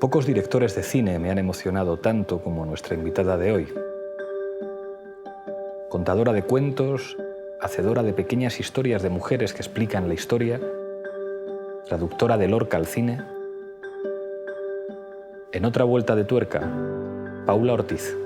Pocos directores de cine me han emocionado tanto como nuestra invitada de hoy. Contadora de cuentos, hacedora de pequeñas historias de mujeres que explican la historia, traductora de Lorca al cine. En otra vuelta de tuerca, Paula Ortiz.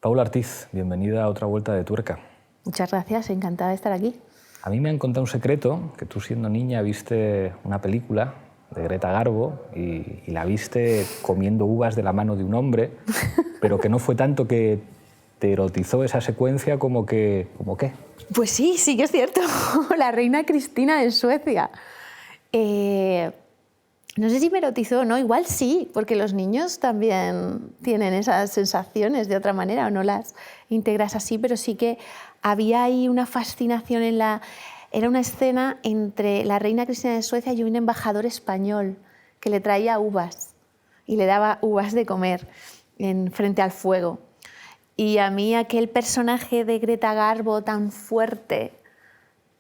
Paula Ortiz, bienvenida a otra vuelta de tuerca. Muchas gracias, encantada de estar aquí. A mí me han contado un secreto, que tú siendo niña viste una película de Greta Garbo y la viste comiendo uvas de la mano de un hombre, pero que no fue tanto que te erotizó esa secuencia como que... ¿Como qué? Pues sí, sí que es cierto. La reina Cristina de Suecia. No sé si me erotizó o no, igual sí, porque los niños también tienen esas sensaciones de otra manera o no las integras así, pero sí que había ahí una fascinación en la... Era una escena entre la reina Cristina de Suecia y un embajador español que le traía uvas y le daba uvas de comer frente al fuego. Y a mí aquel personaje de Greta Garbo tan fuerte,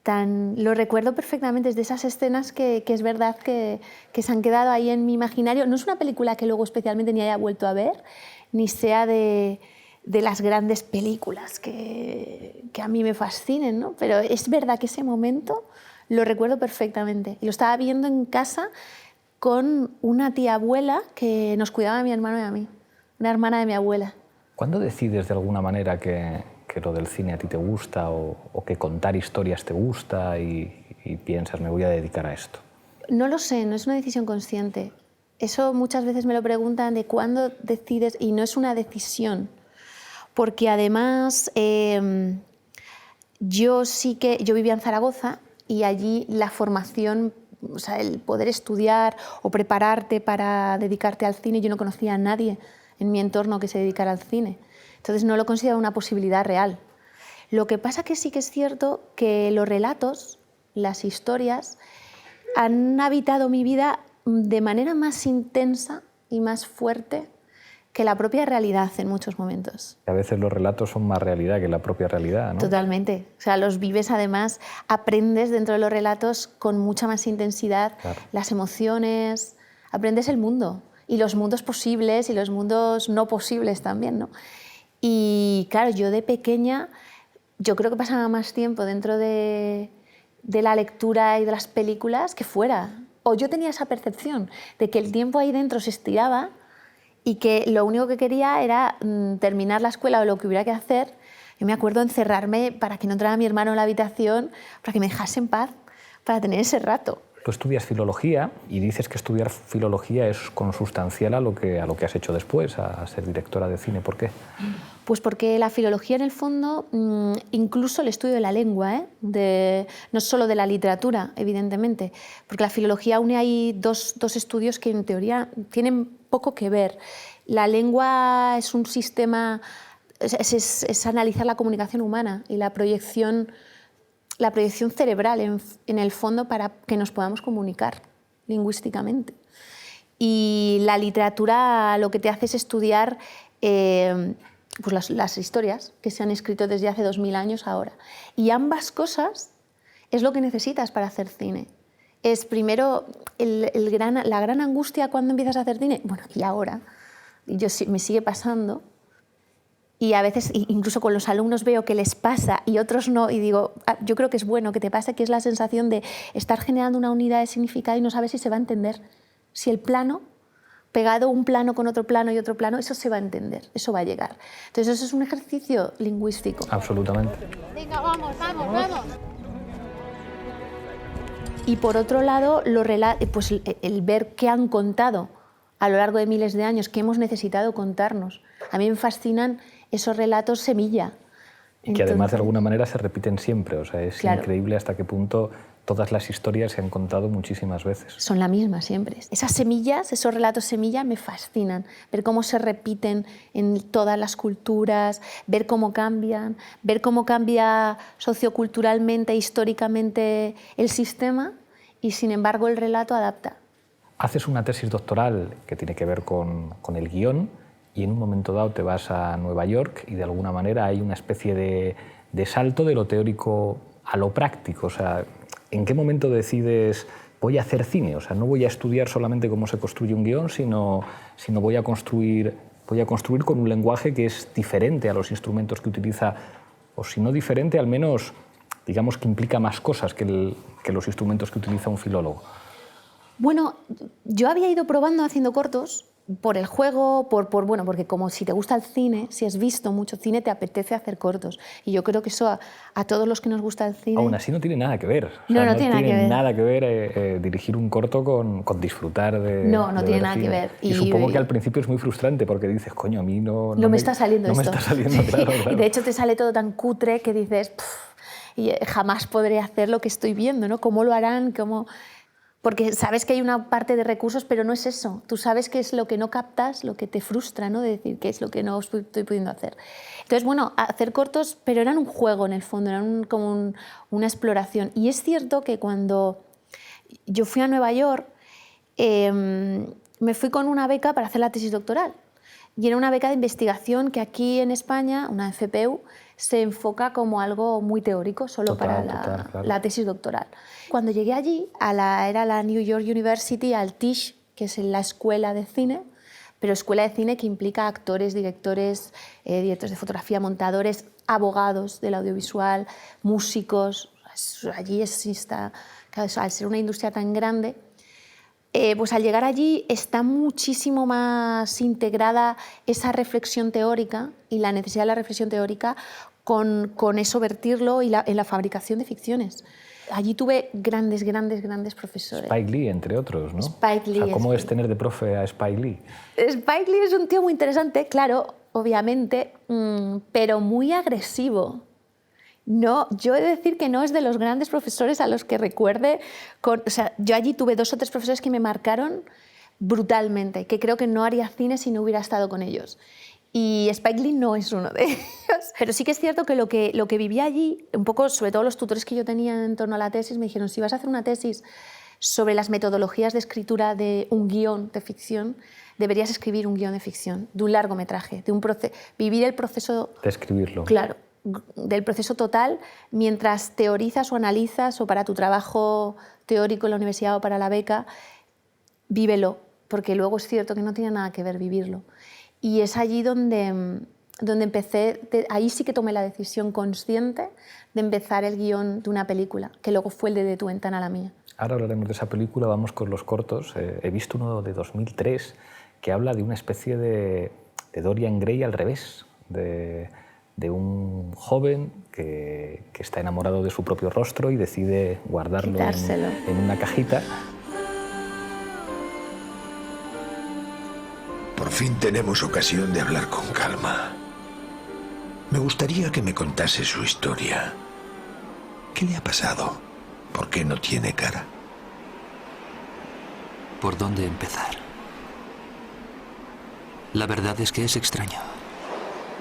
lo recuerdo perfectamente, es de esas escenas que es verdad que se han quedado ahí en mi imaginario. No es una película que luego especialmente ni haya vuelto a ver, ni sea de las grandes películas que a mí me fascinen, ¿no? Pero es verdad que ese momento lo recuerdo perfectamente. Y lo estaba viendo en casa con una tía abuela que nos cuidaba a mi hermano y a mí, una hermana de mi abuela. ¿Cuándo decides de alguna manera que lo del cine a ti te gusta o que contar historias te gusta y piensas, me voy a dedicar a esto? No lo sé, no es una decisión consciente. Eso muchas veces me lo preguntan de cuándo decides, y no es una decisión, porque además yo vivía en Zaragoza y allí la formación, o sea, el poder estudiar o prepararte para dedicarte al cine, yo no conocía a nadie en mi entorno que se dedicara al cine. Entonces no lo considero una posibilidad real. Lo que pasa que sí que es cierto que los relatos, las historias, han habitado mi vida de manera más intensa y más fuerte que la propia realidad en muchos momentos. A veces los relatos son más realidad que la propia realidad, ¿no? Totalmente. O sea, los vives, además, aprendes dentro de los relatos con mucha más intensidad, claro, las emociones, aprendes el mundo y los mundos posibles y los mundos no posibles también, ¿no? Y claro, yo de pequeña, yo creo que pasaba más tiempo dentro de la lectura y de las películas que fuera. O yo tenía esa percepción de que el tiempo ahí dentro se estiraba y que lo único que quería era terminar la escuela o lo que hubiera que hacer. Yo me acuerdo encerrarme para que no entrara mi hermano en la habitación, para que me dejase en paz, para tener ese rato. Tú estudias filología y dices que estudiar filología es consustancial a lo que has hecho después, a ser directora de cine. ¿Por qué? Pues porque la filología, en el fondo, incluso el estudio de la lengua, no solo de la literatura, evidentemente, porque la filología une ahí dos estudios que en teoría tienen poco que ver. La lengua es un sistema, es analizar la comunicación humana y la proyección cerebral, en el fondo, para que nos podamos comunicar lingüísticamente. Y la literatura lo que te hace es estudiar pues las historias que se han escrito desde hace 2000 años ahora. Y ambas cosas es lo que necesitas para hacer cine. Es primero la gran angustia cuando empiezas a hacer cine. Bueno, y ahora, me sigue pasando. Y a veces, incluso con los alumnos, veo que les pasa y otros no, y digo, yo creo que es bueno que te pase, que es la sensación de estar generando una unidad de significado y no sabes si se va a entender. Si el plano, pegado un plano con otro plano y otro plano, eso se va a entender, eso va a llegar. Entonces eso es un ejercicio lingüístico. Absolutamente. Venga, vamos. Y por otro lado, pues el ver qué han contado a lo largo de miles de años, qué hemos necesitado contarnos. A mí me fascinan esos relatos semilla. Y que además de alguna manera se repiten siempre. O sea, es claro, increíble hasta qué punto todas las historias se han contado muchísimas veces. Son la misma siempre. Esas semillas, esos relatos semilla me fascinan. Ver cómo se repiten en todas las culturas, ver cómo cambia socioculturalmente, históricamente el sistema y sin embargo el relato adapta. Haces una tesis doctoral que tiene que ver con el guión y en un momento dado te vas a Nueva York y de alguna manera hay una especie de salto de lo teórico a lo práctico. O sea, ¿en qué momento decides voy a hacer cine? O sea, no voy a estudiar solamente cómo se construye un guión, sino voy a construir con un lenguaje que es diferente a los instrumentos que utiliza, o si no diferente, al menos digamos que implica más cosas que los instrumentos que utiliza un filólogo. Bueno, yo había ido probando haciendo cortos por el juego, bueno, porque como si te gusta el cine, si has visto mucho cine, te apetece hacer cortos. Y yo creo que eso a todos los que nos gusta el cine... Aún así no tiene nada que ver. O sea, no tiene nada que ver dirigir un corto con disfrutar de No tiene ver nada cine. que ver. Y supongo que al principio es muy frustrante porque dices, coño, a mí no me está saliendo esto. No me está saliendo, claro. Y de hecho te sale todo tan cutre que dices, y jamás podré hacer lo que estoy viendo, ¿no? ¿Cómo lo harán? ¿Cómo...? Porque sabes que hay una parte de recursos, pero no es eso. Tú sabes qué es lo que no captas, lo que te frustra, ¿no? De decir qué es lo que no estoy pudiendo hacer. Entonces, bueno, hacer cortos, pero eran un juego en el fondo, eran como una exploración. Y es cierto que cuando yo fui a Nueva York, me fui con una beca para hacer la tesis doctoral. Y era una beca de investigación que aquí en España, una FPU, se enfoca como algo muy teórico, solo para la tesis doctoral. Cuando llegué allí, era la New York University, al Tisch, que es la escuela de cine, pero escuela de cine que implica actores, directores, directores de fotografía, montadores, abogados del audiovisual, músicos. Allí está, al ser una industria tan grande, pues al llegar allí está muchísimo más integrada esa reflexión teórica y la necesidad de la reflexión teórica con eso vertirlo en la fabricación de ficciones. Allí tuve grandes profesores. Spike Lee, entre otros, ¿no? Spike Lee. O sea, ¿cómo es tener de profe a Spike Lee? Spike Lee es un tío muy interesante, claro, obviamente, pero muy agresivo. No, yo he de decir que no es de los grandes profesores a los que recuerde. O sea, yo allí tuve 2 o 3 profesores que me marcaron brutalmente, que creo que no haría cine si no hubiera estado con ellos. Y Spike Lee no es uno de ellos. Pero sí que es cierto que lo que viví allí, un poco, sobre todo los tutores que yo tenía en torno a la tesis, me dijeron, si vas a hacer una tesis sobre las metodologías de escritura de un guión de ficción, deberías escribir un guión de ficción, de un largometraje, vivir el proceso... De escribirlo. Claro, del proceso total, mientras teorizas o analizas, o para tu trabajo teórico en la universidad o para la beca, vívelo, porque luego es cierto que no tiene nada que ver vivirlo. Y es allí donde empecé, ahí sí que tomé la decisión consciente de empezar el guión de una película, que luego fue el de Tu ventana a la mía. Ahora hablaremos de esa película, vamos con los cortos. He visto uno de 2003 que habla de una especie de Dorian Gray al revés, de un joven que está enamorado de su propio rostro y decide guardarlo en una cajita. Por fin tenemos ocasión de hablar con calma. Me gustaría que me contase su historia. ¿Qué le ha pasado? ¿Por qué no tiene cara? ¿Por dónde empezar? La verdad es que es extraño,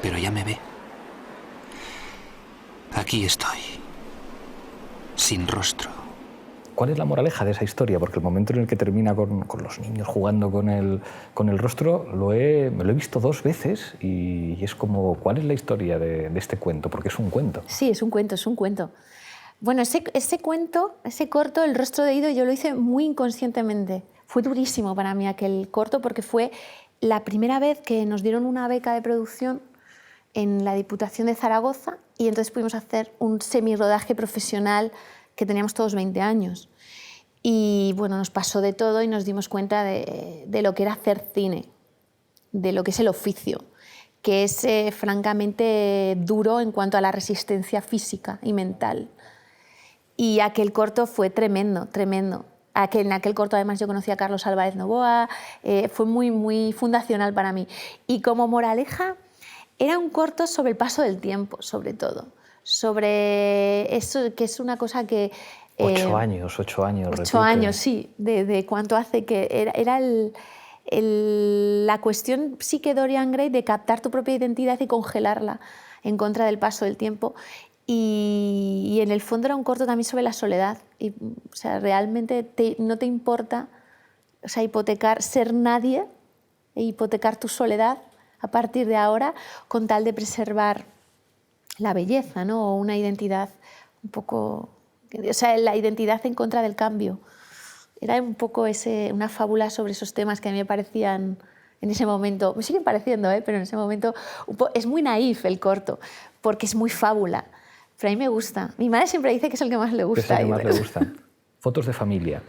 pero ya me ve. Aquí estoy, sin rostro. ¿Cuál es la moraleja de esa historia? Porque el momento en el que termina con los niños jugando con el rostro, me lo he visto 2 veces y es como, ¿cuál es la historia de este cuento? Porque es un cuento. Sí, es un cuento. Bueno, ese cuento, ese corto, El rostro de Ido, yo lo hice muy inconscientemente. Fue durísimo para mí aquel corto porque fue la primera vez que nos dieron una beca de producción en la Diputación de Zaragoza y entonces pudimos hacer un semirodaje profesional que teníamos todos 20 años. Y bueno, nos pasó de todo y nos dimos cuenta de lo que era hacer cine, de lo que es el oficio, que es francamente duro en cuanto a la resistencia física y mental. Y aquel corto fue tremendo. En aquel corto además yo conocí a Carlos Álvarez Novoa, fue muy fundacional para mí. Y como moraleja, era un corto sobre el paso del tiempo, sobre todo. Sobre eso, que es una cosa que 8 años, 8 años. 8 repite. años, sí, de cuánto hace que... Era la cuestión sí que Dorian Gray de captar tu propia identidad y congelarla en contra del paso del tiempo. Y en el fondo era un corto también sobre la soledad. Y, o sea, realmente no te importa, o sea, hipotecar, ser nadie e hipotecar tu soledad a partir de ahora con tal de preservar la belleza, ¿no? O una identidad un poco... O sea, la identidad en contra del cambio. Era un poco una fábula sobre esos temas que a mí me parecían en ese momento, me siguen pareciendo, pero en ese momento es muy naif el corto, porque es muy fábula. Pero a mí me gusta. Mi madre siempre dice que es el que más le gusta. Es el que más le gusta. Fotos de familia.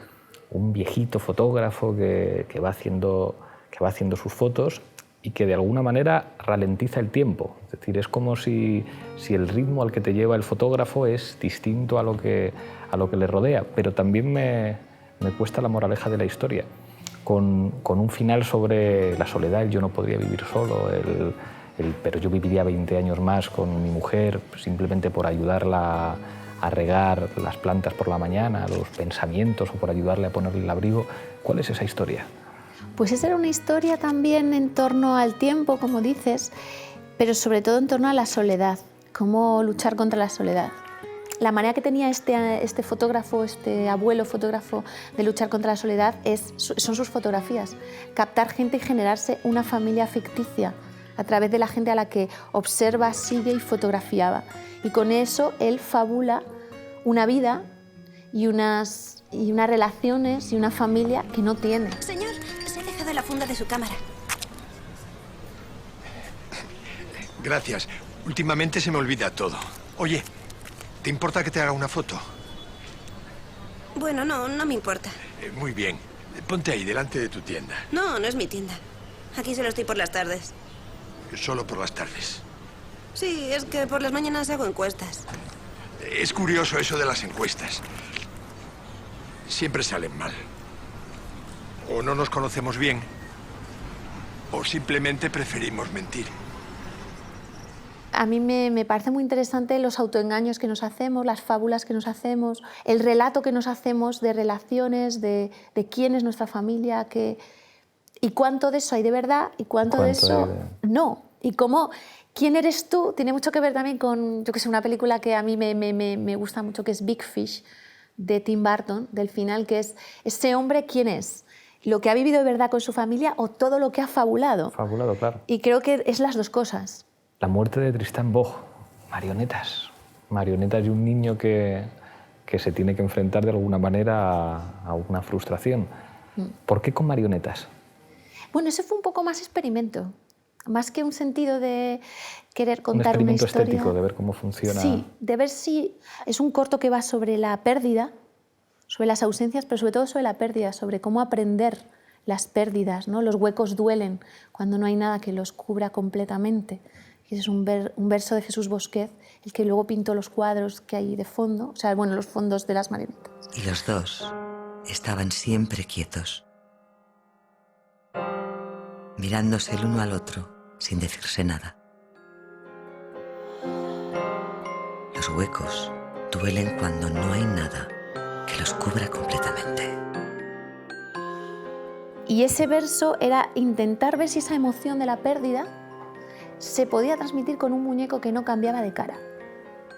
Un viejito fotógrafo que va haciendo sus fotos y que de alguna manera ralentiza el tiempo. Es decir, es como si el ritmo al que te lleva el fotógrafo es distinto a lo que le rodea, pero también me cuesta la moraleja de la historia, con un final sobre la soledad, el yo no podría vivir solo, pero yo viviría 20 años más con mi mujer simplemente por ayudarla a regar las plantas por la mañana, los pensamientos o por ayudarle a ponerle el abrigo. ¿Cuál es esa historia? Pues esa era una historia también en torno al tiempo, como dices, pero sobre todo en torno a la soledad, cómo luchar contra la soledad. La manera que tenía este fotógrafo, este abuelo fotógrafo de luchar contra la soledad son sus fotografías, captar gente y generarse una familia ficticia a través de la gente a la que observa, sigue y fotografiaba. Y con eso él fabula una vida y unas relaciones y una familia que no tiene. Señor, se ha dejado la funda de su cámara. Gracias. Últimamente se me olvida todo. Oye, ¿te importa que te haga una foto? Bueno, no me importa. Muy bien. Ponte ahí, delante de tu tienda. No es mi tienda. Aquí solo estoy por las tardes. Solo por las tardes. Sí, es que por las mañanas hago encuestas. Es curioso eso de las encuestas. Siempre salen mal. O no nos conocemos bien, o simplemente preferimos mentir. A mí me parece muy interesante los autoengaños que nos hacemos, las fábulas que nos hacemos, el relato que nos hacemos de relaciones, de quién es nuestra familia, y cuánto de eso hay de verdad y cuánto de eso no. Y cómo, quién eres tú, tiene mucho que ver también con, yo que sé, una película que a mí me gusta mucho, que es Big Fish, de Tim Burton, del final, que es ese hombre, ¿quién es? ¿Lo que ha vivido de verdad con su familia o todo lo que ha fabulado? Fabulado, claro. Y creo que es las dos cosas. La muerte de Tristan Bog, marionetas. Marionetas de un niño que se tiene que enfrentar de alguna manera a una frustración. ¿Por qué con marionetas? Bueno, ese fue un poco más experimento. Más que un sentido de querer contar una historia. Un experimento estético, de ver cómo funciona. Sí, de ver si... Es un corto que va sobre la pérdida, sobre las ausencias, pero sobre todo sobre la pérdida, sobre cómo aprender las pérdidas, ¿no? Los huecos duelen cuando no hay nada que los cubra completamente. Y ese es un verso de Jesús Bosquet, el que luego pintó los cuadros que hay de fondo, o sea, bueno, los fondos de las marionetas. Y los dos estaban siempre quietos, mirándose el uno al otro sin decirse nada. Los huecos duelen cuando no hay nada que los cubra completamente. Y ese verso era intentar ver si esa emoción de la pérdida se podía transmitir con un muñeco que no cambiaba de cara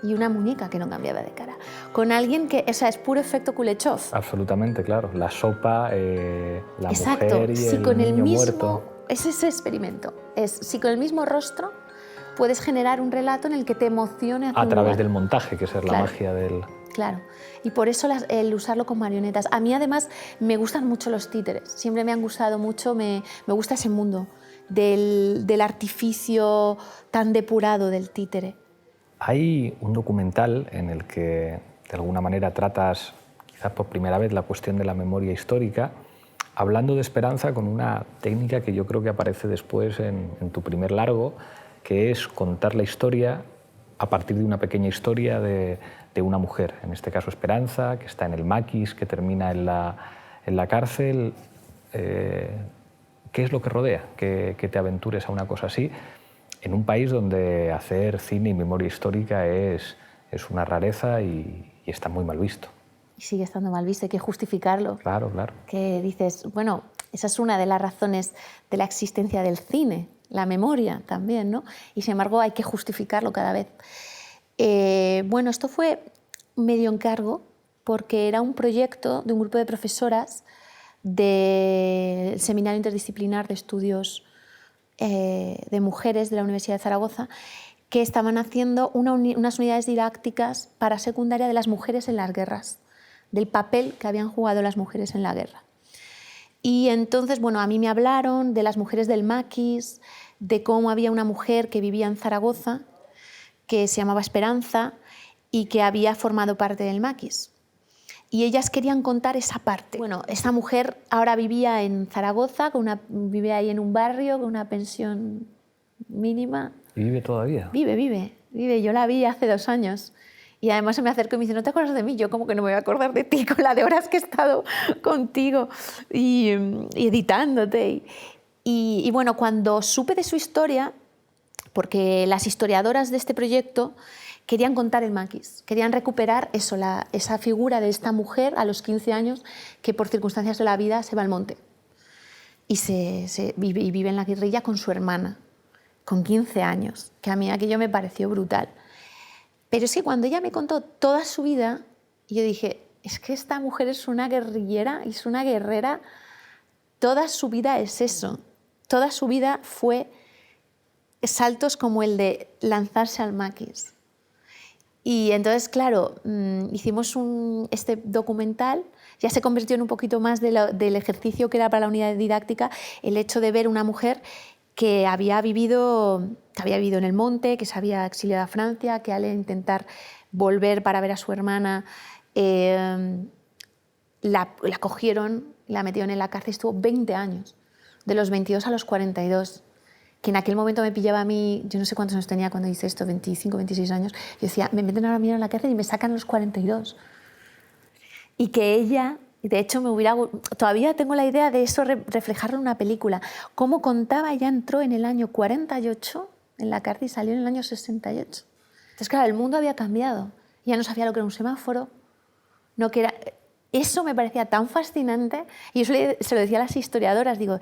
y una muñeca que no cambiaba de cara, con alguien que, o sea, es puro efecto Kuleshov. Absolutamente, claro. La sopa, la Exacto. mujer y Si el con el niño mismo, muerto. es ese experimento. Si con el mismo rostro puedes generar un relato en el que te emocione A través del montaje, que esa es la magia del... Claro, y por eso el usarlo con marionetas. A mí además me gustan mucho los títeres, siempre me han gustado mucho, me gusta ese mundo del artificio tan depurado del títere. Hay un documental en el que de alguna manera tratas, quizás por primera vez, la cuestión de la memoria histórica, hablando de esperanza con una técnica que yo creo que aparece después en tu primer largo, que es contar la historia a partir de una pequeña historia de una mujer, en este caso Esperanza, que está en el maquis, que termina en la cárcel. ¿Qué es lo que rodea que te aventures a una cosa así en un país donde hacer cine y memoria histórica es una rareza y está muy mal visto? y sigue estando mal visto, hay que justificarlo. Claro, claro. Que dices, bueno, esa es una de las razones de la existencia del cine, la memoria también, ¿no? Y sin embargo hay que justificarlo cada vez. Bueno, esto fue medio encargo porque era un proyecto de un grupo de profesoras del Seminario Interdisciplinar de Estudios de Mujeres de la Universidad de Zaragoza, que estaban haciendo unas unidades didácticas para secundaria de las mujeres en las guerras, del papel que habían jugado las mujeres en la guerra. Y entonces, bueno, a mí me hablaron de las mujeres del maquis, de cómo había una mujer que vivía en Zaragoza, que se llamaba Esperanza y que había formado parte del maquis. Y ellas querían contar esa parte. Bueno, esta mujer ahora vivía en Zaragoza, vive ahí en un barrio con una pensión mínima. ¿Y vive todavía? Vive. Yo la vi hace 2 años. Y además se me acercó y me dice, ¿no te acuerdas de mí? Yo como que no me voy a acordar de ti con la de horas que he estado contigo y editándote. Y bueno, cuando supe de su historia, porque las historiadoras de este proyecto querían contar el maquis, querían recuperar eso, esa figura de esta mujer a los 15 años que por circunstancias de la vida se va al monte y vive en la guerrilla con su hermana, con 15 años, que a mí aquello me pareció brutal. Pero es que cuando ella me contó toda su vida, yo dije, es que esta mujer es una guerrillera, es una guerrera, toda su vida es eso, toda su vida fue saltos como el de lanzarse al maquis. Y entonces, claro, hicimos este documental, ya se convirtió en un poquito más del ejercicio que era para la unidad didáctica, el hecho de ver una mujer que había vivido en el monte, que se había exiliado a Francia, que al intentar volver para ver a su hermana, la cogieron, la metieron en la cárcel, estuvo 20 años, de los 22 a los 42. Que en aquel momento me pillaba a mí, yo no sé cuántos años tenía cuando hice esto, 25, 26 años, yo decía, me meten ahora mismo en la cárcel y me sacan a los 42. Y que ella, de hecho, todavía tengo la idea de eso, reflejarlo en una película. Cómo contaba, ella entró en el año 48 en la cárcel y salió en el año 68. Entonces, claro, el mundo había cambiado. Ya no sabía lo que era un semáforo, no que era... Eso me parecía tan fascinante. Y yo se lo decía a las historiadoras, digo,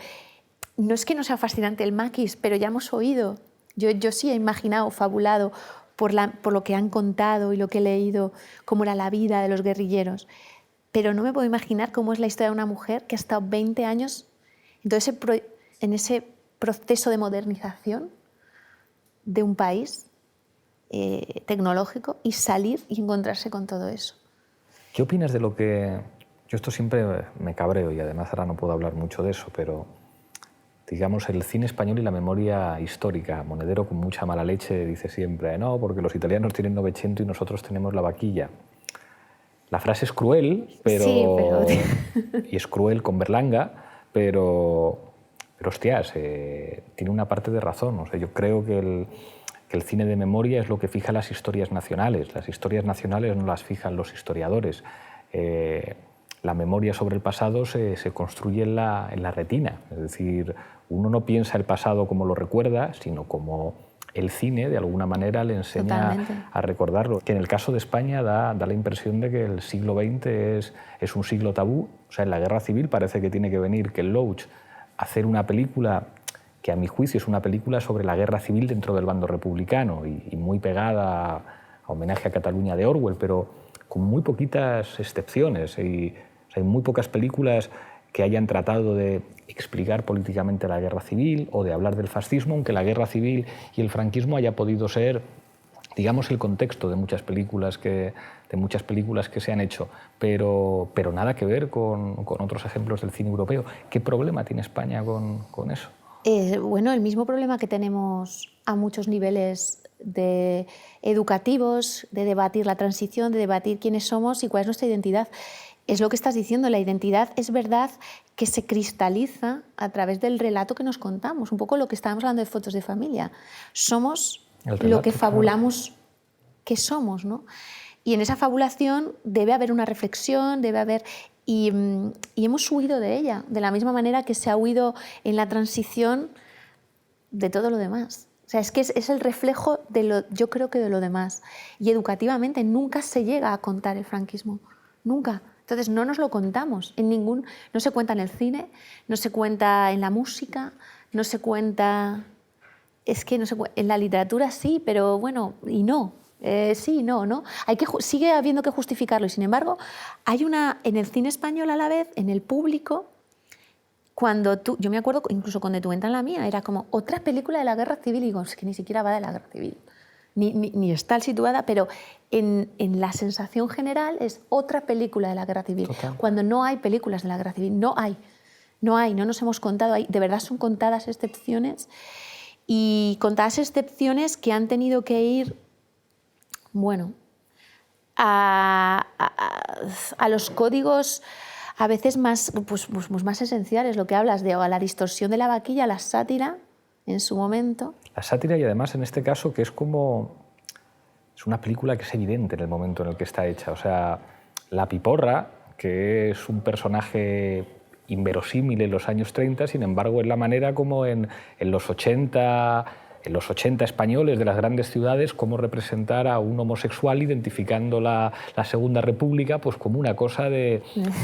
no es que no sea fascinante el maquis, pero ya hemos oído. Yo sí he imaginado, fabulado por lo que han contado y lo que he leído, cómo era la vida de los guerrilleros. Pero no me puedo imaginar cómo es la historia de una mujer que ha estado 20 años en ese proceso de modernización de un país tecnológico y salir y encontrarse con todo eso. ¿Qué opinas de lo que...? Yo esto siempre me cabreo y además ahora no puedo hablar mucho de eso, pero digamos el cine español y la memoria histórica. Monedero con mucha mala leche dice siempre, no, porque los italianos tienen Novecento y nosotros tenemos la vaquilla. La frase es cruel, pero... Sí, pero... y es cruel con Berlanga, pero hostias, tiene una parte de razón. O sea, yo creo que el cine de memoria es lo que fija las historias nacionales. Las historias nacionales no las fijan los historiadores. La memoria sobre el pasado se construye en la retina. Es decir, uno no piensa el pasado como lo recuerda, sino como el cine, de alguna manera, le enseña Totalmente. a recordarlo. Que en el caso de España da la impresión de que el siglo XX es un siglo tabú. O sea, en la Guerra Civil parece que tiene que venir Ken Loach a hacer una película que a mi juicio es una película sobre la guerra civil dentro del bando republicano y muy pegada a homenaje a Cataluña de Orwell, pero con muy poquitas excepciones. Hay muy pocas películas que hayan tratado de explicar políticamente la guerra civil o de hablar del fascismo, aunque la guerra civil y el franquismo haya podido ser, digamos, el contexto de muchas películas que se han hecho, pero nada que ver con otros ejemplos del cine europeo. ¿Qué problema tiene España con eso? Bueno, el mismo problema que tenemos a muchos niveles educativos, de debatir la transición, de debatir quiénes somos y cuál es nuestra identidad. Es lo que estás diciendo, la identidad es verdad que se cristaliza a través del relato que nos contamos, un poco lo que estábamos hablando de Fotos de Familia. Somos lo que fabulamos que somos, ¿no? Y en esa fabulación debe haber una reflexión, debe haber... Y hemos huido de ella, de la misma manera que se ha huido en la transición de todo lo demás. O sea, es que es el reflejo, yo creo que de lo demás. Y educativamente nunca se llega a contar el franquismo, nunca. Entonces no nos lo contamos no se cuenta en el cine, no se cuenta en la música, no se cuenta, en la literatura sí, pero bueno, y no. Sí y no, ¿no? Sigue habiendo que justificarlo y sin embargo hay en el cine español a la vez, en el público, yo me acuerdo incluso cuando tú entras en la mía, era como otra película de la guerra civil y digo, es que ni siquiera va de la guerra civil, ni está situada, pero en la sensación general es otra película de la guerra civil. Total. Cuando no hay películas de la guerra civil, no nos hemos contado, de verdad son contadas excepciones y contadas excepciones que han tenido que ir, bueno, a los códigos a veces más, pues más esenciales, lo que hablas de a la distorsión de la vaquilla, a la sátira en su momento. La sátira y además en este caso que es una película que es evidente en el momento en el que está hecha. O sea, la Piporra, que es un personaje inverosímil en los años 30, sin embargo es la manera como en los 80 españoles de las grandes ciudades, cómo representar a un homosexual identificando la Segunda República pues como una cosa de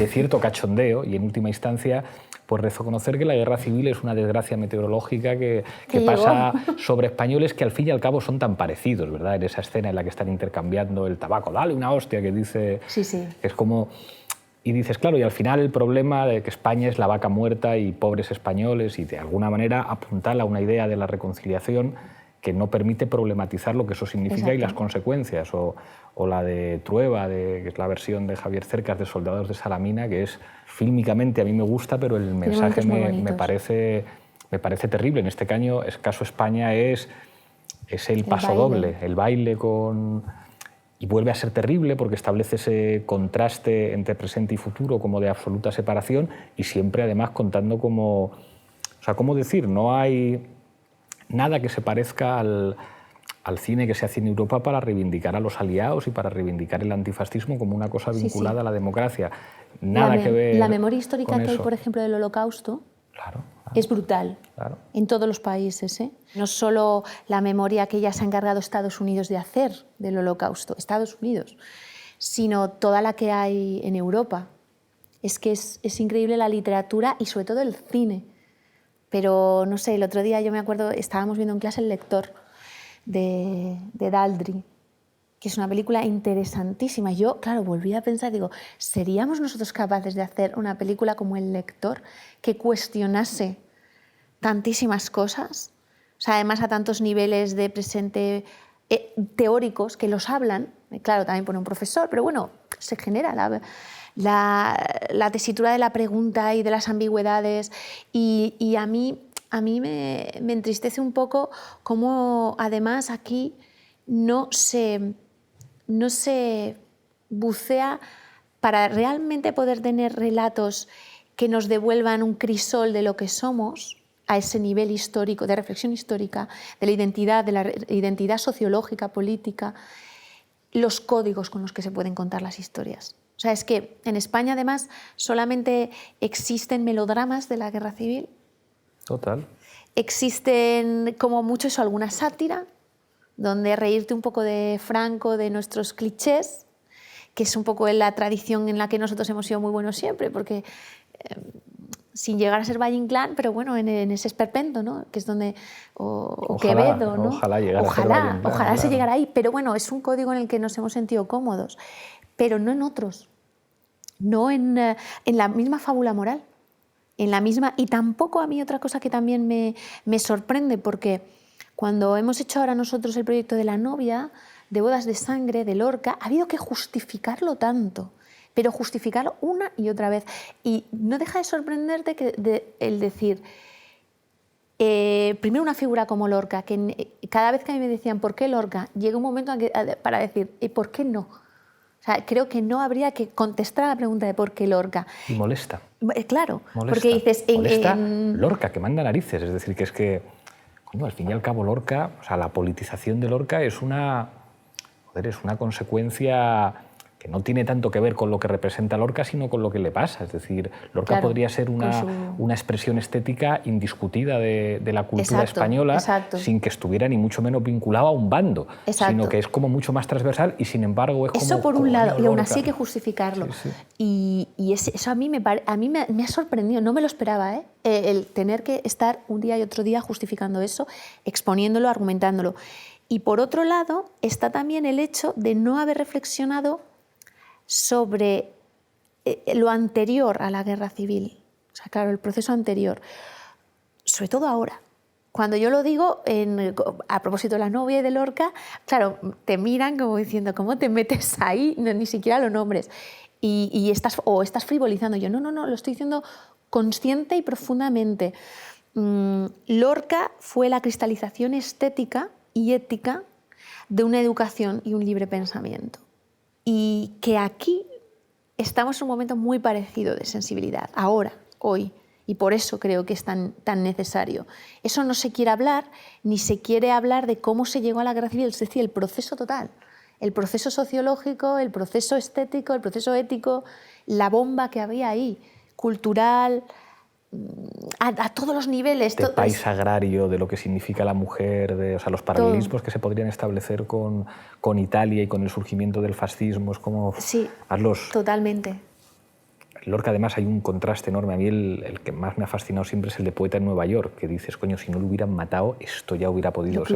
cierto cachondeo y en última instancia pues reconocer que la guerra civil es una desgracia meteorológica que pasa sobre españoles que al fin y al cabo son tan parecidos, ¿verdad? En esa escena en la que están intercambiando el tabaco, dale una hostia, que dice... Sí, sí. Es como... Y dices, claro, y al final el problema de que España es la vaca muerta y pobres españoles y de alguna manera apuntala a una idea de la reconciliación que no permite problematizar lo que eso significa. Exacto. Y las consecuencias. O la de Trueba, que es la versión de Javier Cercas de Soldados de Salamina, que es fílmicamente a mí me gusta, pero el mensaje me parece terrible. En este caso España es el paso doble, el baile con... Y vuelve a ser terrible porque establece ese contraste entre presente y futuro como de absoluta separación y siempre además contando como... O sea, ¿cómo decir? No hay nada que se parezca al cine que se hace en Europa para reivindicar a los aliados y para reivindicar el antifascismo como una cosa vinculada a la democracia. Nada que ver. La memoria histórica que hay, por ejemplo, del Holocausto, claro. Es brutal, claro. En todos los países. No solo la memoria que ya se ha encargado Estados Unidos de hacer del Holocausto, Estados Unidos, sino toda la que hay en Europa. Es que es increíble la literatura y sobre todo el cine. Pero, no sé, el otro día yo me acuerdo, estábamos viendo en clase El lector de Daldry, que es una película interesantísima. Yo, claro, volví a pensar, digo, ¿seríamos nosotros capaces de hacer una película como El lector que cuestionase tantísimas cosas? O sea, además a tantos niveles de presente teóricos que los hablan. Claro, también pone un profesor, pero bueno, se genera la tesitura de la pregunta y de las ambigüedades. Y a mí me entristece un poco cómo además aquí no se bucea para realmente poder tener relatos que nos devuelvan un crisol de lo que somos a ese nivel histórico, de reflexión histórica, de la identidad sociológica, política, los códigos con los que se pueden contar las historias. O sea, es que en España además solamente existen melodramas de la guerra civil. Total. Existen como mucho eso, alguna sátira, donde reírte un poco de Franco, de nuestros clichés, que es un poco la tradición en la que nosotros hemos sido muy buenos siempre, porque sin llegar a ser Valle Inclán, pero bueno, en ese esperpento, ¿no? Que es donde... O Quevedo, ¿no? Ojalá llegara a ser Valle Inclán. Ojalá se llegara ahí, pero bueno, es un código en el que nos hemos sentido cómodos, pero no en otros, no en la misma fábula moral, en la misma... Y tampoco a mí otra cosa que también me sorprende, porque cuando hemos hecho ahora nosotros el proyecto de La novia, de Bodas de sangre, de Lorca, ha habido que justificarlo tanto, pero justificarlo una y otra vez. Y no deja de sorprenderte el decir, primero una figura como Lorca, que cada vez que a mí me decían ¿por qué Lorca?, llega un momento para decir ¿y por qué no? O sea, creo que no habría que contestar a la pregunta de ¿por qué Lorca? Y molesta. Claro, molesta. Porque dices... molesta Lorca, que manda narices, es decir, que es que, coño, al fin y al cabo Lorca, o sea, la politización de Lorca es una consecuencia que no tiene tanto que ver con lo que representa Lorca, sino con lo que le pasa. Es decir, Lorca Claro, podría ser una expresión estética indiscutida de la cultura española, sin que estuviera ni mucho menos vinculado a un bando, sino que es como mucho más transversal y sin embargo es como... Eso por un lado, y aún así Lorca. hay que justificarlo. Sí, sí. Y eso a mí me ha sorprendido, no me lo esperaba, ¿eh? El tener que estar un día y otro día justificando eso, exponiéndolo, argumentándolo. Y por otro lado está también el hecho de no haber reflexionado sobre lo anterior a la guerra civil. O sea, claro, el proceso anterior. Sobre todo ahora. Cuando yo lo digo, a propósito de la novia y de Lorca, claro, te miran como diciendo, ¿cómo te metes ahí? No, ni siquiera lo nombres. Y estás frivolizando. Yo, no, lo estoy diciendo consciente y profundamente. Lorca fue la cristalización estética y ética de una educación y un libre pensamiento. Y que aquí estamos en un momento muy parecido de sensibilidad, ahora, hoy, y por eso creo que es tan necesario. Eso no se quiere hablar, ni se quiere hablar de cómo se llegó a la guerra civil, es decir, el proceso total, el proceso sociológico, el proceso estético, el proceso ético, la bomba que había ahí, cultural, a todos los niveles. De país agrario, de lo que significa la mujer, o sea, los paralelismos que se podrían establecer con Italia y con el surgimiento del fascismo, es como... Sí, totalmente. Lorca, además, hay un contraste enorme. A mí el que más me ha fascinado siempre es el de Poeta en Nueva York, que dices, coño, si no lo hubieran matado, esto ya hubiera podido ser...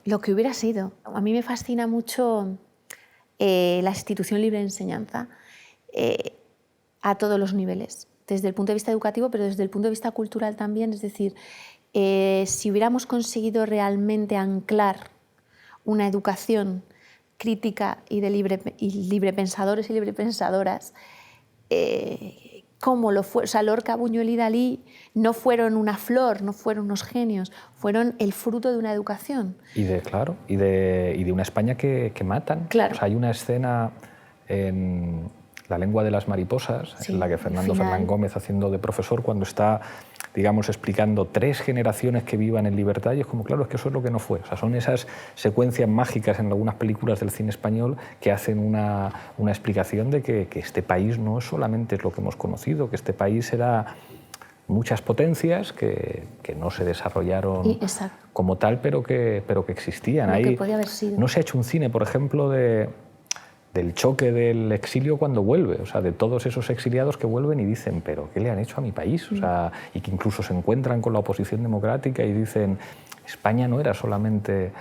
Lo que hubiera sido. A mí me fascina mucho la institución libre de enseñanza a todos los niveles. Desde el punto de vista educativo, pero desde el punto de vista cultural también. Es decir, si hubiéramos conseguido realmente anclar una educación crítica y de librepensadores y librepensadoras, como lo fue, o sea, Lorca, Buñuel y Dalí no fueron una flor, no fueron unos genios, fueron el fruto de una educación. Y de una España que matan. Claro. O sea, hay una escena en La lengua de las mariposas, sí, en la que Fernando Fernán Gómez, haciendo de profesor, cuando está, digamos, explicando 3 generaciones que vivan en libertad, y es como, claro, es que eso es lo que no fue. O sea, son esas secuencias mágicas en algunas películas del cine español que hacen una explicación de que este país no es solamente lo que hemos conocido, que este país era muchas potencias que no se desarrollaron como tal, pero que existían. Lo que podía haber sido. No se ha hecho un cine, por ejemplo, del choque del exilio cuando vuelve, o sea, de todos esos exiliados que vuelven y dicen, pero ¿qué le han hecho a mi país? O sea, y que incluso se encuentran con la oposición democrática y dicen, España no era solamente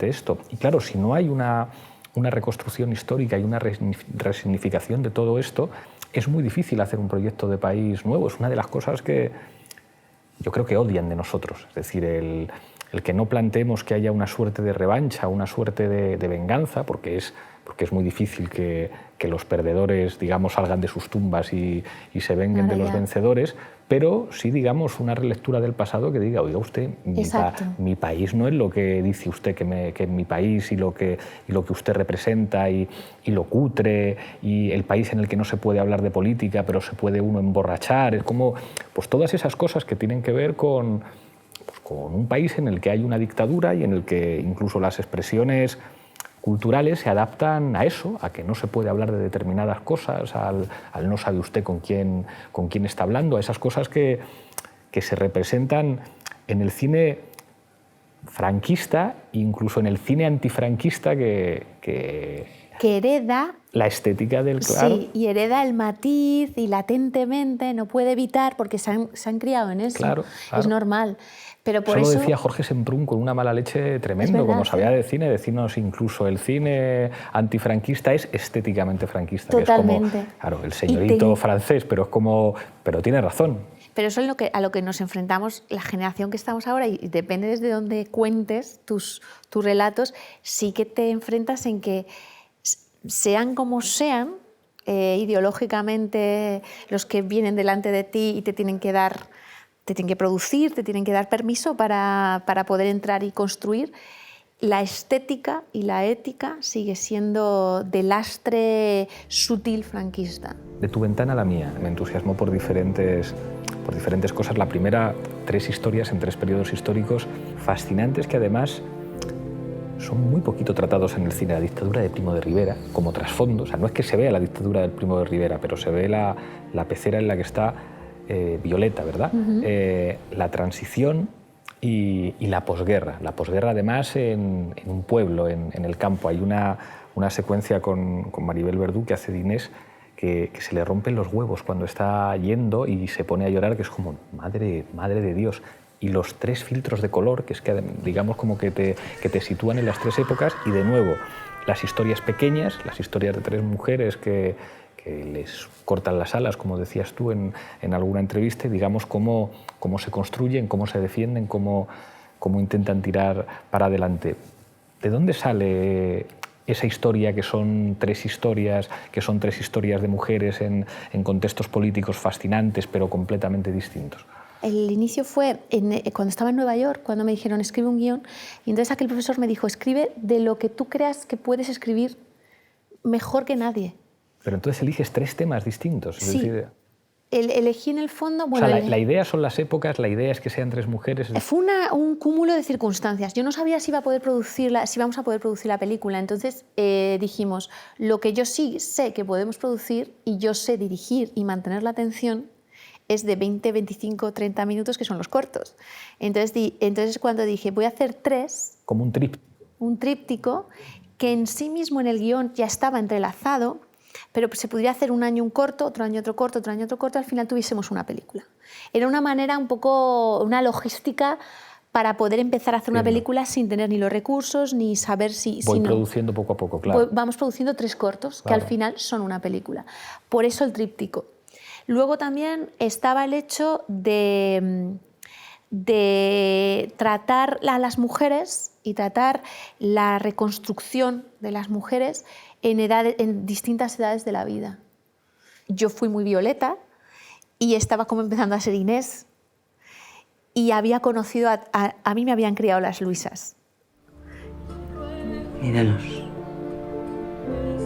esto. Y claro, si no hay una reconstrucción histórica y una resignificación de todo esto, es muy difícil hacer un proyecto de país nuevo. Es una de las cosas que yo creo que odian de nosotros. Es decir, el que no planteemos que haya una suerte de revancha, una suerte de venganza, porque es muy difícil que los perdedores, digamos, salgan de sus tumbas y se venguen de los vencedores, pero sí, digamos, una relectura del pasado que diga, oiga usted, mi país no es lo que dice usted que es mi país y lo que usted representa y lo cutre y el país en el que no se puede hablar de política pero se puede uno emborrachar. Es como pues todas esas cosas que tienen que ver con un país en el que hay una dictadura y en el que incluso las expresiones culturales se adaptan a eso, a que no se puede hablar de determinadas cosas, al no sabe usted con quién está hablando, a esas cosas que se representan en el cine franquista, incluso en el cine antifranquista que hereda la estética del claro. Sí, y hereda el matiz y latentemente no puede evitar, porque se han criado en eso, claro. Es normal. Pero por eso eso lo decía Jorge Semprún con una mala leche tremendo, verdad, como sabía de cine, decirnos incluso el cine antifranquista es estéticamente franquista. Totalmente. Que es como, claro, el señorito francés, pero tiene razón. Pero eso es a lo que nos enfrentamos la generación que estamos ahora, y depende desde dónde cuentes tus relatos, sí que te enfrentas en que sean como sean, ideológicamente los que vienen delante de ti y te tienen que producir, te tienen que dar permiso para poder entrar y construir, la estética y la ética sigue siendo de lastre sutil franquista. De tu ventana a la mía, me entusiasmó por diferentes cosas. La primera, 3 historias en 3 periodos históricos fascinantes que además son muy poquito tratados en el cine. La dictadura de Primo de Rivera, como trasfondo, o sea, no es que se vea la dictadura del Primo de Rivera, pero se ve la pecera en la que está Violeta, ¿verdad? La transición y la posguerra. La posguerra, además, en un pueblo, en el campo. Hay una secuencia con Maribel Verdú, que hace de Inés, que se le rompen los huevos cuando está yendo y se pone a llorar, que es como, madre de Dios. Y los 3 filtros de color, que es que digamos como que te sitúan en las 3 épocas, y de nuevo las historias pequeñas, las historias de 3 mujeres que les cortan las alas, como decías tú en alguna entrevista, y digamos cómo se construyen, cómo se defienden, cómo intentan tirar para adelante. ¿De dónde sale esa historia, que son 3 historias, de mujeres en contextos políticos fascinantes pero completamente distintos? El inicio fue cuando estaba en Nueva York, cuando me dijeron escribe un guión, y entonces aquel profesor me dijo escribe de lo que tú creas que puedes escribir mejor que nadie. Pero entonces eliges 3 temas distintos. Sí. Es decir, Elegí en el fondo... Bueno, o sea, la idea son las épocas, la idea es que sean 3 mujeres. Fue un cúmulo de circunstancias. Yo no sabía si vamos a poder producir la película. Entonces dijimos, lo que yo sí sé que podemos producir y yo sé dirigir y mantener la atención es de 20, 25, 30 minutos, que son los cortos. Entonces cuando dije, voy a hacer 3... Como un tríptico. Un tríptico que en sí mismo en el guión ya estaba entrelazado, pero se podría hacer un año un corto, otro año otro corto, otro año otro corto, al final tuviésemos una película. Era una manera un poco, una logística para poder empezar a hacer una película sin tener ni los recursos, ni saber si... Voy produciendo poco a poco, claro. Vamos produciendo 3 cortos, claro, que al final son una película. Por eso el tríptico. Luego también estaba el hecho de tratar a las mujeres y tratar la reconstrucción de las mujeres en distintas edades de la vida. Yo fui muy Violeta y estaba como empezando a ser Inés, y había conocido, a mí me habían criado las Luisas. Míranos.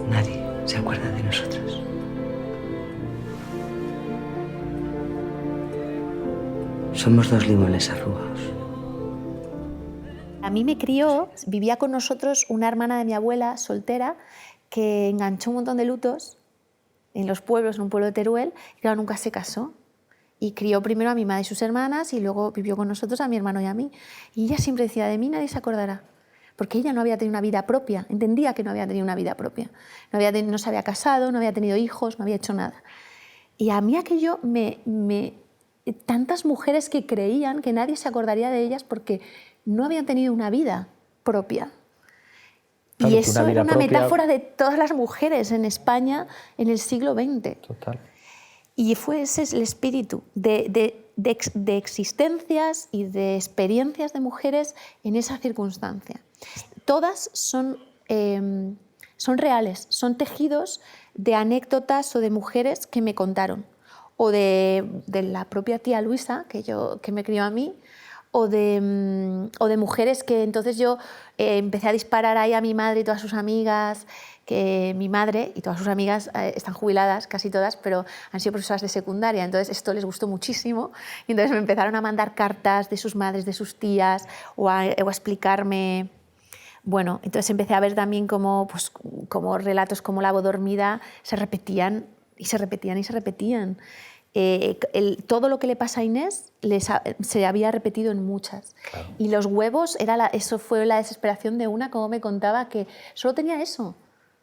Nadie se acuerda de nosotros. Somos 2 limones arrugados. A mí me crió, vivía con nosotros una hermana de mi abuela, soltera, que enganchó un montón de lutos en los pueblos, en un pueblo de Teruel, y claro, nunca se casó. Y crió primero a mi madre y sus hermanas, y luego vivió con nosotros a mi hermano y a mí. Y ella siempre decía, de mí nadie se acordará, porque ella no había tenido una vida propia, entendía que no había tenido una vida propia. No se había casado, no había tenido hijos, no había hecho nada. Y a mí aquello tantas mujeres que creían que nadie se acordaría de ellas porque no habían tenido una vida propia. Claro, y eso era una propia... metáfora de todas las mujeres en España en el siglo XX. Total. Y fue ese el espíritu de existencias y de experiencias de mujeres en esa circunstancia. Todas son reales, son tejidos de anécdotas o de mujeres que me contaron, o de la propia tía Luisa, que me crió a mí, o de mujeres que entonces yo empecé a disparar ahí a mi madre y todas sus amigas, que mi madre y todas sus amigas están jubiladas, casi todas, pero han sido profesoras de secundaria, entonces esto les gustó muchísimo, y entonces me empezaron a mandar cartas de sus madres, de sus tías, o a explicarme... Bueno, entonces empecé a ver también cómo relatos como La voz dormida se repetían y se repetían y se repetían. Todo lo que le pasa a Inés se había repetido en muchas. Claro. Y los huevos, eso fue la desesperación de una, como me contaba, que solo tenía eso.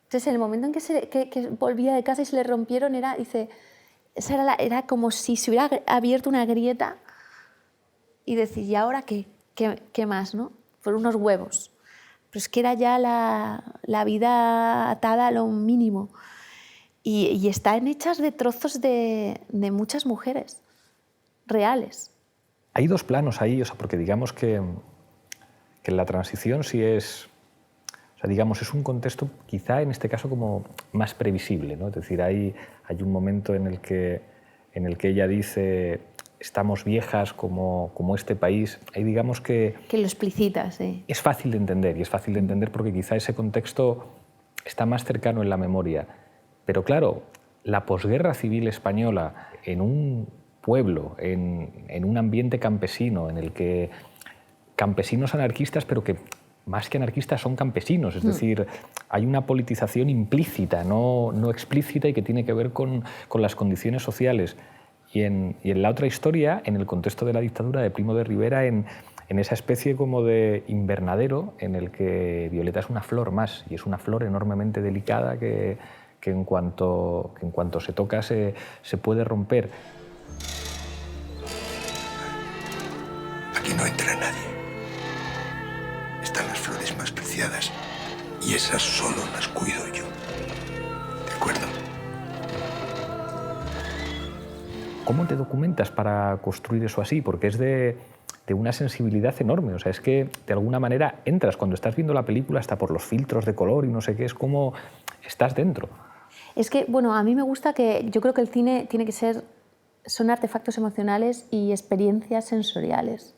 Entonces, en el momento en que volvía de casa y se le rompieron, era como si se hubiera abierto una grieta y decir, ¿y ahora qué más? ¿No? Por unos huevos. Pero es que era ya la vida atada a lo mínimo. Y están hechas de trozos de muchas mujeres reales. Hay 2 planos ahí, o sea, porque digamos que la transición sí es... O sea, digamos, es un contexto quizá en este caso como más previsible, ¿no? Es decir, hay un momento en el que ella dice estamos viejas como este país. Ahí digamos que lo explicita, sí. Es fácil de entender, y es fácil de entender porque quizá ese contexto está más cercano en la memoria. Pero claro, la posguerra civil española en un pueblo, en un ambiente campesino, en el que campesinos anarquistas, pero que más que anarquistas son campesinos, es decir, hay una politización implícita, no explícita, y que tiene que ver con las condiciones sociales. Y en la otra historia, en el contexto de la dictadura de Primo de Rivera, en esa especie como de invernadero en el que Violeta es una flor más, y es una flor enormemente delicada que en cuanto se toca se puede romper. Aquí no entra nadie. Están las flores más preciadas y esas solo las cuido yo. ¿De acuerdo? ¿Cómo te documentas para construir eso así? Porque es de una sensibilidad enorme. O sea, es que de alguna manera entras cuando estás viendo la película hasta por los filtros de color y no sé qué, es como estás dentro. Es que, bueno, a mí me gusta que yo creo que el cine tiene que son artefactos emocionales y experiencias sensoriales.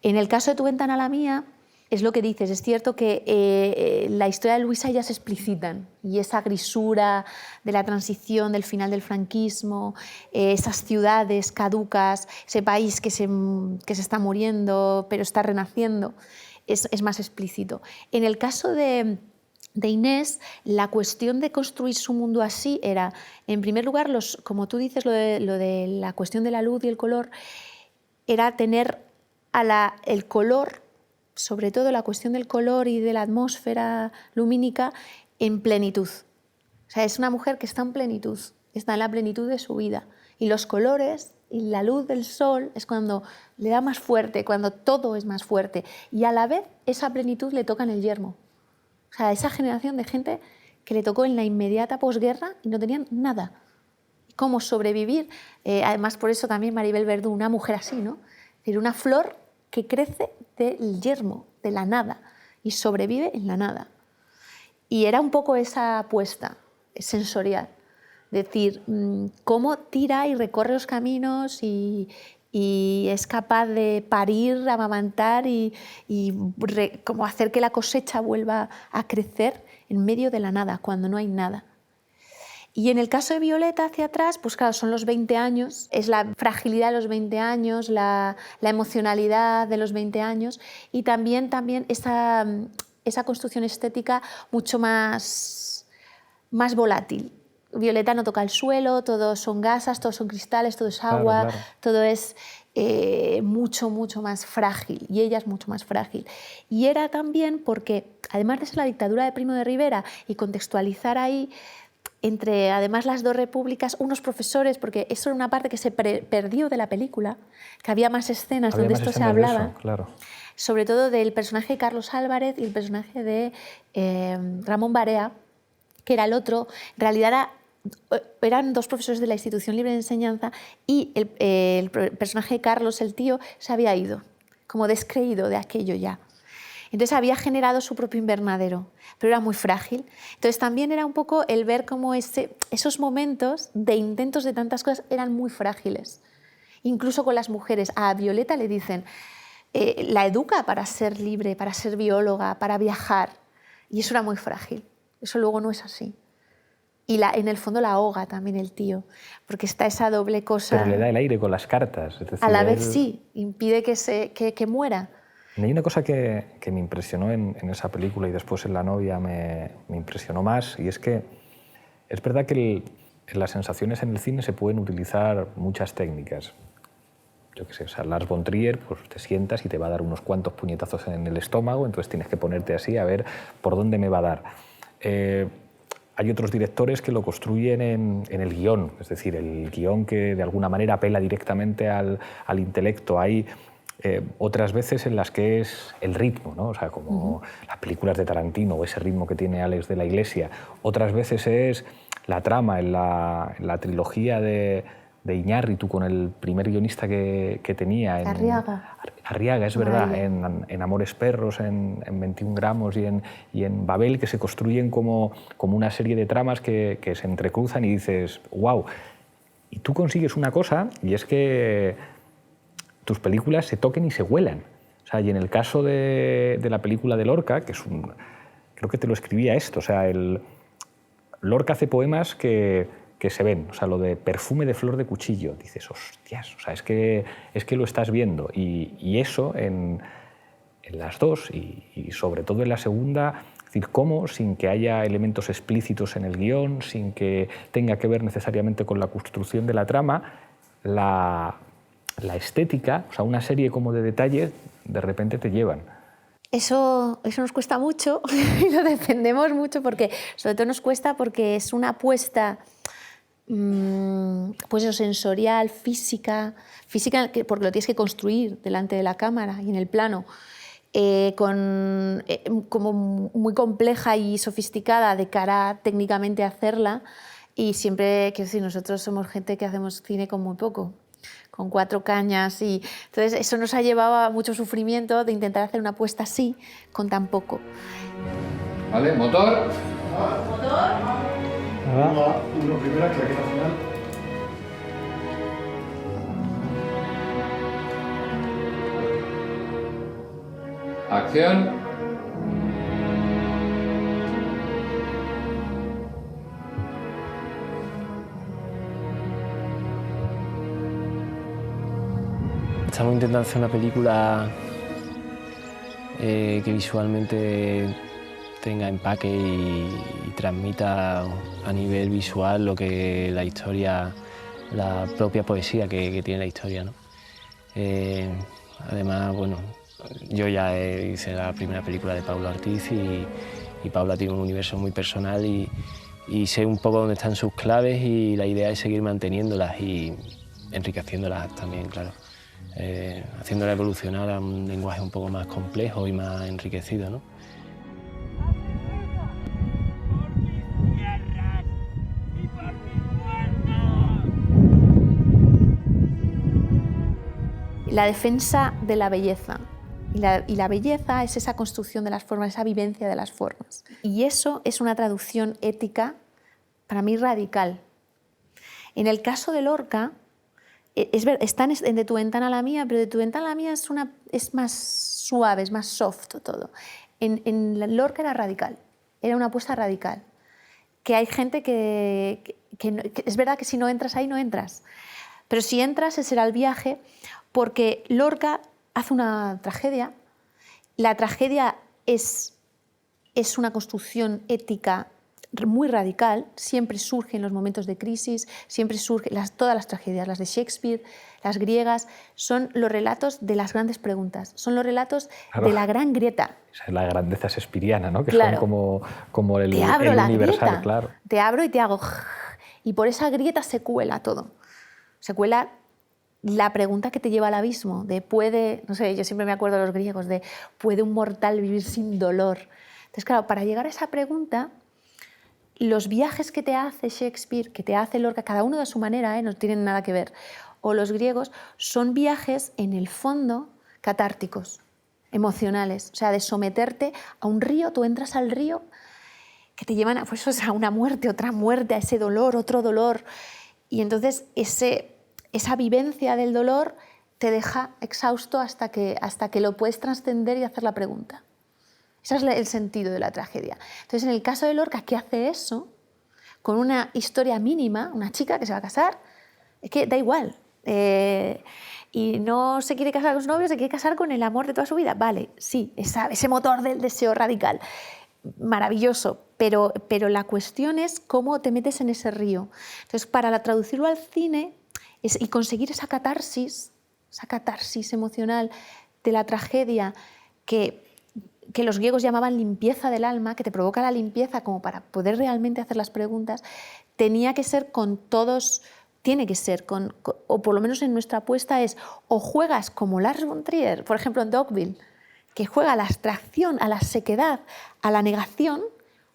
En el caso de Tu ventana a la mía, es lo que dices, es cierto que la historia de Luisa ya se explicitan, y esa grisura de la transición, del final del franquismo, esas ciudades caducas, ese país que se está muriendo pero está renaciendo, es más explícito. En el caso de Inés, la cuestión de construir su mundo así era, en primer lugar, como tú dices, lo de la cuestión de la luz y el color, era tener el color, sobre todo la cuestión del color y de la atmósfera lumínica, en plenitud. O sea, es una mujer que está en plenitud, está en la plenitud de su vida. Y los colores y la luz del sol es cuando le da más fuerte, cuando todo es más fuerte. Y a la vez esa plenitud le toca en el yermo. O sea, esa generación de gente que le tocó en la inmediata posguerra y no tenían nada. ¿Y cómo sobrevivir? Además, por eso también Maribel Verdú, una mujer así, ¿no? Es decir, una flor que crece del yermo, de la nada, y sobrevive en la nada. Y era un poco esa apuesta sensorial, decir, cómo tira y recorre los caminos y es capaz de parir, amamantar y como hacer que la cosecha vuelva a crecer en medio de la nada, cuando no hay nada. Y en el caso de Violeta, hacia atrás, pues claro, son los 20 años, es la fragilidad de los 20 años, la emocionalidad de los 20 años y también esa construcción estética mucho más volátil. Violeta no toca el suelo, todo son gasas, todo son cristales, todo es agua, claro. Todo es mucho, mucho más frágil, y ella es mucho más frágil. Y era también porque, además de ser la dictadura de Primo de Rivera y contextualizar ahí, entre además las dos repúblicas, unos profesores, porque eso era una parte que se perdió de la película, que había más escenas donde esto se hablaba, eso, claro. Sobre todo del personaje de Carlos Álvarez y el personaje de Ramón Barea, que era el otro. En realidad eran dos profesores de la Institución Libre de Enseñanza y el personaje de Carlos, el tío, se había ido, como descreído de aquello ya. Entonces había generado su propio invernadero, pero era muy frágil. Entonces también era un poco el ver cómo esos momentos de intentos de tantas cosas eran muy frágiles. Incluso con las mujeres. A Violeta le dicen, la educa para ser libre, para ser bióloga, para viajar. Y eso era muy frágil. Eso luego no es así. Y en el fondo la ahoga también el tío, porque está esa doble cosa. Pero le da el aire con las cartas. Es decir, a la vez sí, impide que muera. Hay una cosa que me impresionó en esa película y después en La novia me impresionó más, y es que es verdad que en las sensaciones en el cine se pueden utilizar muchas técnicas. Yo qué sé, o sea, Lars von Trier, pues te sientas y te va a dar unos cuantos puñetazos en el estómago, entonces tienes que ponerte así a ver por dónde me va a dar. Hay otros directores que lo construyen en el guión, es decir, el guión que de alguna manera apela directamente al intelecto. Hay otras veces en las que es el ritmo, ¿no? O sea, como las películas de Tarantino o ese ritmo que tiene Alex de la Iglesia. Otras veces es la trama en la trilogía de Iñárritu con el primer guionista que tenía. Arriaga, es verdad, en Amores perros, en 21 gramos y en Babel, que se construyen como una serie de tramas que se entrecruzan y dices, wow. Y tú consigues una cosa, y es que tus películas se toquen y se huelan. O sea, y en el caso de la película de Lorca, que es creo que te lo escribía esto, o sea, Lorca hace poemas que se ven, o sea, lo de perfume de flor de cuchillo, dices, hostias, o sea, es que lo estás viendo, y eso en en las dos y sobre todo en la segunda, es decir, cómo, sin que haya elementos explícitos en el guión, sin que tenga que ver necesariamente con la construcción de la trama, la estética, o sea, una serie como de detalles, de repente te llevan. Eso nos cuesta mucho y lo defendemos mucho porque, sobre todo nos cuesta porque es una apuesta pues eso, sensorial, física, porque lo tienes que construir delante de la cámara y en el plano, como muy compleja y sofisticada de cara técnicamente a hacerla, y siempre, quiero decir, nosotros somos gente que hacemos cine con muy poco, con 4 cañas, y entonces eso nos ha llevado a mucho sufrimiento de intentar hacer una apuesta así con tan poco. Vale, motor. Uno primera, claqueta final. Acción. Estamos intentando hacer una película que visualmente tenga empaque y transmita a nivel visual lo que la historia, la propia poesía que tiene la historia, ¿no? Además, bueno, yo ya hice la primera película de Paula Ortiz y Paula tiene un universo muy personal y sé un poco dónde están sus claves, y la idea es seguir manteniéndolas y enriqueciéndolas también, claro. Haciéndola evolucionar a un lenguaje un poco más complejo y más enriquecido, ¿no? La defensa de la belleza. Y la belleza es esa construcción de las formas, esa vivencia de las formas. Y eso es una traducción ética, para mí, radical. En el caso de Lorca, están de tu ventana a la mía, pero de tu ventana a la mía es más suave, es más soft todo. En Lorca era radical, era una apuesta radical. Que hay gente que es verdad que si no entras ahí, no entras. Pero si entras, ese era el viaje, porque Lorca hace una tragedia. La tragedia es una construcción ética muy radical, siempre surge en los momentos de crisis, siempre surge, todas las tragedias, las de Shakespeare, las griegas, son los relatos de las grandes preguntas, son los relatos de la gran grieta. Esa es la grandeza shakespeariana, ¿no? Que claro. Son como el te abro la universal, grieta, claro. Te abro y te hago... Y por esa grieta se cuela todo. Se cuela la pregunta que te lleva al abismo, de puede, no sé, yo siempre me acuerdo de los griegos, de ¿puede un mortal vivir sin dolor? Entonces, claro, para llegar a esa pregunta, los viajes que te hace Shakespeare, que te hace Lorca, cada uno de su manera, no tienen nada que ver, o los griegos, son viajes, en el fondo, catárticos, emocionales. O sea, de someterte a un río, tú entras al río, que te llevan pues, a una muerte, otra muerte, a ese dolor, otro dolor. Y entonces esa vivencia del dolor te deja exhausto hasta que lo puedes trascender y hacer la pregunta. Ese es el sentido de la tragedia. Entonces, en el caso de Lorca, que hace eso, con una historia mínima, una chica que se va a casar, es que da igual. Y no se quiere casar con su novio, se quiere casar con el amor de toda su vida. Vale, sí, ese motor del deseo radical. Maravilloso, pero la cuestión es cómo te metes en ese río. Entonces, para traducirlo al cine y conseguir esa catarsis emocional de la tragedia que los griegos llamaban limpieza del alma, que te provoca la limpieza como para poder realmente hacer las preguntas, tenía que ser con todos, o por lo menos en nuestra apuesta es, o juegas como Lars von Trier, por ejemplo en Dogville, que juega a la abstracción, a la sequedad, a la negación,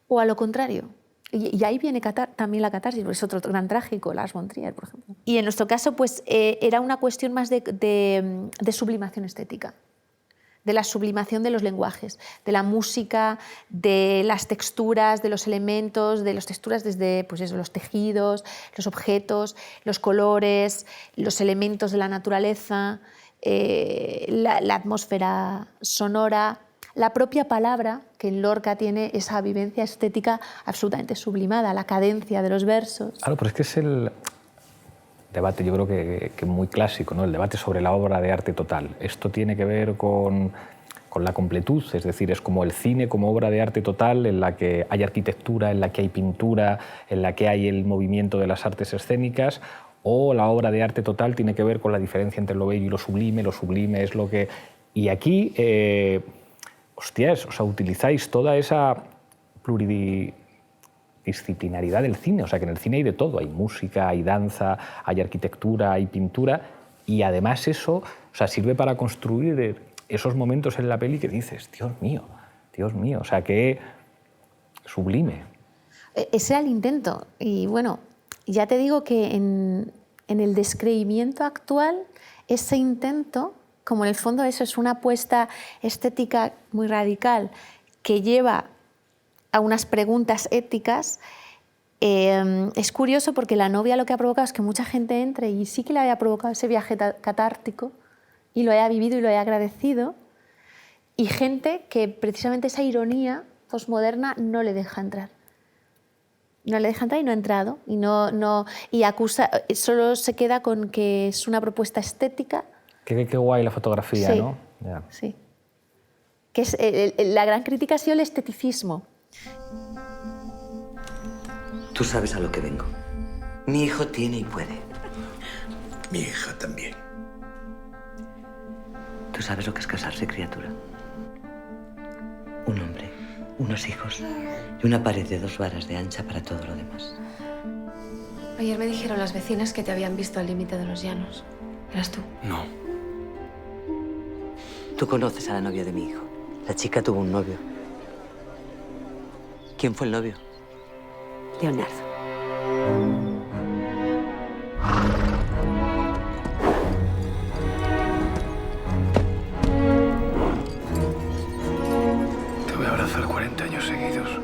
o a lo contrario. Y ahí viene también la catarsis, porque es otro gran trágico, Lars von Trier, por ejemplo. Y en nuestro caso, pues, era una cuestión más de sublimación estética, de la sublimación de los lenguajes, de la música, de las texturas, de los elementos, de las texturas desde pues eso, los tejidos, los objetos, los colores, los elementos de la naturaleza, la atmósfera sonora, la propia palabra, que en Lorca tiene esa vivencia estética absolutamente sublimada, la cadencia de los versos. Claro, pero es que es el debate, yo creo que muy clásico, ¿no? El debate sobre la obra de arte total. Esto tiene que ver con con la completud, es decir, es como el cine como obra de arte total en la que hay arquitectura, en la que hay pintura, en la que hay el movimiento de las artes escénicas, o la obra de arte total tiene que ver con la diferencia entre lo bello y lo sublime es lo que... Y aquí, hostias, o sea, utilizáis toda esa pluridisciplinaridad del cine, o sea, que en el cine hay de todo, hay música, hay danza, hay arquitectura, hay pintura, y además eso, o sea, sirve para construir esos momentos en la peli que dices, Dios mío, o sea, qué sublime. Ese era el intento. Y bueno, ya te digo que en el descreimiento actual, ese intento, como en el fondo eso es una apuesta estética muy radical que lleva a unas preguntas éticas, es curioso porque La novia lo que ha provocado es que mucha gente entre y sí que le haya provocado ese viaje catártico y lo haya vivido y lo haya agradecido, y gente que precisamente esa ironía posmoderna no le deja entrar. No le deja entrar y no ha entrado. Y acusa, solo se queda con que es una propuesta estética. Qué guay la fotografía, sí, ¿no? Ya. Sí. Que es, la gran crítica ha sido el esteticismo. Tú sabes a lo que vengo. Mi hijo tiene y puede. Mi hija también. ¿Tú sabes lo que es casarse, criatura? Un hombre, unos hijos y una pared de 2 varas de ancha para todo lo demás. Ayer me dijeron las vecinas que te habían visto al límite de los llanos. ¿Eras tú? No. Tú conoces a la novia de mi hijo. La chica tuvo un novio. ¿Quién fue el novio? Leonardo. Te voy a abrazar 40 años seguidos.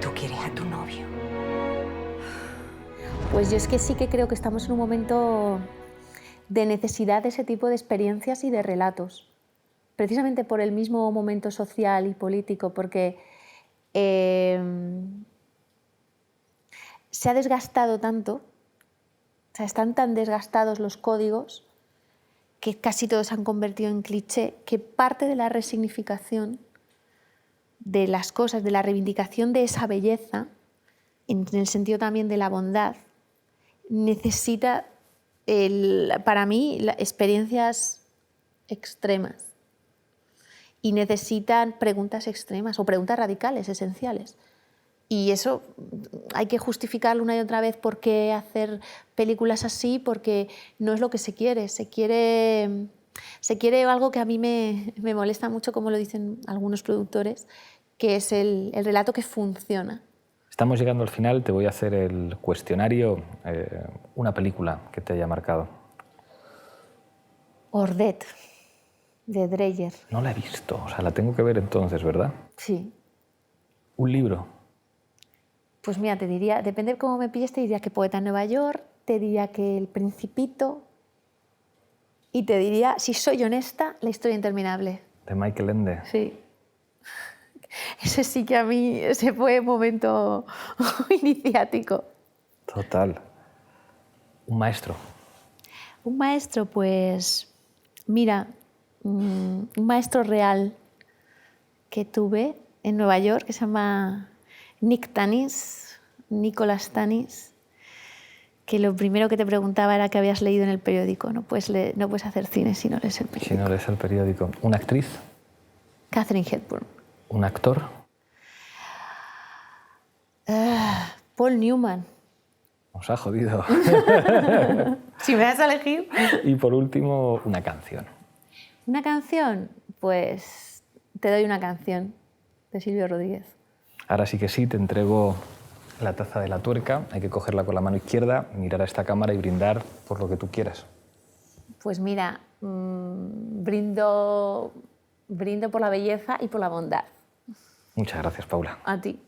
Tú quieres a tu novio. Pues yo es que sí que creo que estamos en un momento de necesidad de ese tipo de experiencias y de relatos, precisamente por el mismo momento social y político, porque se ha desgastado tanto, o sea, están tan desgastados los códigos que casi todos se han convertido en cliché, que parte de la resignificación de las cosas, de la reivindicación de esa belleza, en el sentido también de la bondad, necesita, para mí, experiencias extremas. Y necesitan preguntas extremas o preguntas radicales, esenciales. Y eso hay que justificarlo una y otra vez por qué hacer películas así, porque no es lo que se quiere. Se quiere algo que a mí me molesta mucho, como lo dicen algunos productores, que es el relato que funciona. Estamos llegando al final, te voy a hacer el cuestionario. Una película que te haya marcado. Ordet, de Dreyer. No la he visto, o sea, la tengo que ver entonces, ¿verdad? Sí. Un libro. Pues mira, te diría, depende de cómo me pilles, te diría que Poeta en Nueva York, te diría que El Principito y te diría, si soy honesta, La historia interminable. De Michael Ende. Sí. Ese sí que a mí, ese fue un momento iniciático. Total. Un maestro. Un maestro, pues, mira, un maestro real que tuve en Nueva York, que se llama Nicolás Tanis, que lo primero que te preguntaba era qué habías leído en el periódico. No puedes hacer cine si no lees el periódico. Si no lees el periódico. ¿Una actriz? Catherine Hepburn. ¿Un actor? Paul Newman. Nos ha jodido. Si me das a elegir. Y por último, una canción. ¿Una canción? Pues te doy una canción de Silvio Rodríguez. Ahora sí que sí, te entrego la taza de la tuerca. Hay que cogerla con la mano izquierda, mirar a esta cámara y brindar por lo que tú quieras. Pues mira, brindo por la belleza y por la bondad. Muchas gracias, Paula. A ti.